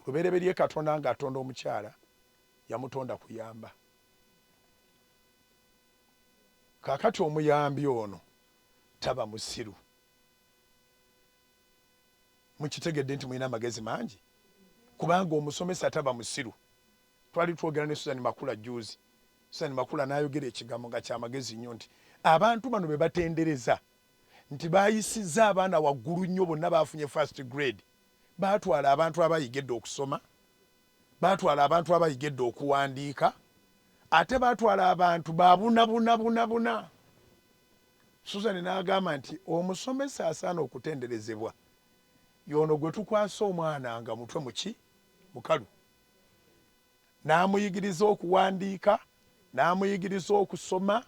lubereberye Katonda nga atonda omukyala yamutonda kuyamba. Kakati omuyambi ono taba musiru. Mukitegedde nti mulina amagezi mangi kubanga omusomesa taba musiru. Twali twogera ne Susan Makula juzi. Susan Makula n'ayogera ekigambo nga kyamagezi nnyo nti abantu bano be batendereza nti bayisizza abaana waggulu nnyo bonna bafunye first grade. Baatwala abantu abayigedde okusoma, baatwala abantu abayigedde okuwandiika, ate baatwala abantu babuna. Susan n'agamba nti omusomesa asaana okutenderezebwa yono gwe tukwasa omwana nga mutwe muki mukalu, n'amuyigiriza okuwandiika, n'amuyigiriza okusoma,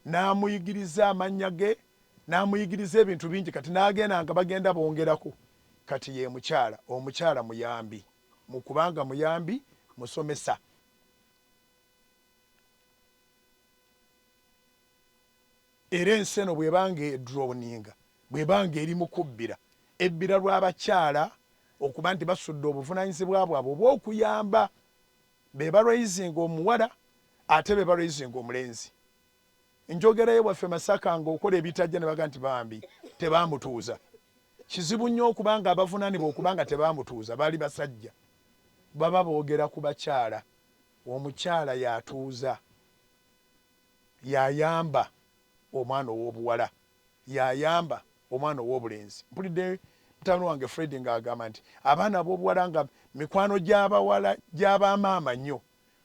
n'amuyigiriza amannya ge, n'amuyigiriza ebintu bingi. Kati n'agenda nga bagenda bongerako. Kati ye mukyala, omukyala muyambi, mukubanga muyambi musomesa. Era ensi eno bwebanga edroninga, bwebanga eri mukubbira, ebbira lw'abakyala okuba nti basudde obuvunaanyizibwa bwabwe obw'okuyamba be balwaizinga omuwala ate be balwaizinga omulenzi. Njogerayo bwaffe Masaka nga okola ebitajja ne baga nti bambi tebamutuuza. Kizibu nnyo okubanga abavunaanibwa okubanga tebamutuuza baali basajja. Baba boogera ku bakyala. Omukyala yatuuza, yayamba omwana ow'obuwala, yayamba omwana ow'obulenzi. Mpulidde mutabani wange Fred ng'agamba nti abaana ab'obuwala nga mikwano gy'abawala gy'abamaama nnyo,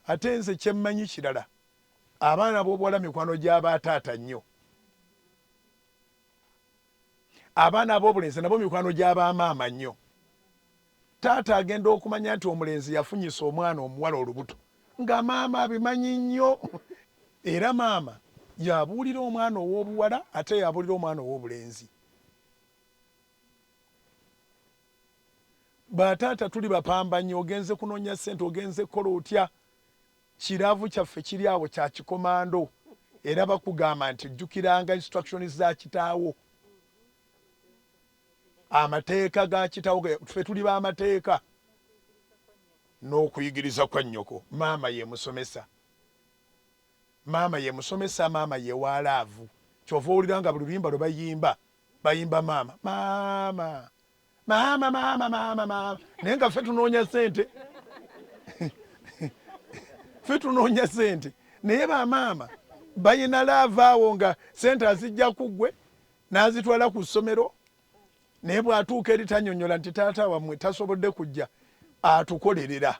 ate nze kyemmanyi kirala abaana ab'obuwala mikwano gy'abataata nnyo, abaana ab'obulenzi nabo mikwano gy'abamaama nnyo. Taata agenda okumanya nti omulenzi yafunyisa omwana omuwala olubuto nga maama abimanyi nnyo, era maama yabuulira omwana ow'obuwala ate yabuulira omwana ow'obulenzi. Bataata tuli bapambanyi, ogenze kunoonya ssente, ogenze kukola otya, kiraavu kyaffe kiri awo kya kikomando, era bakugamba nti jjukiranga instructions za kitaawo, amateeka ga kitaawo. Ffe tuli b'amateeka. N'okuyigiriza kwa nnyoko. Maama ye musomesa, maama ye musomesa, maama ye waalaavu. Kyova owulira nga buli luyimba lwe bayimba maama maama maama maama maama maama, naye nga ffe tunoonya ssente ffe tunoonya ssente, naye bamaama bayina laava awo nga ssente azijja ku ggwe n'azitwala ku ssomero, naye bw'atuuka eri tanyonnyola nti taata wammwe tasobodde kujja, atukolerera.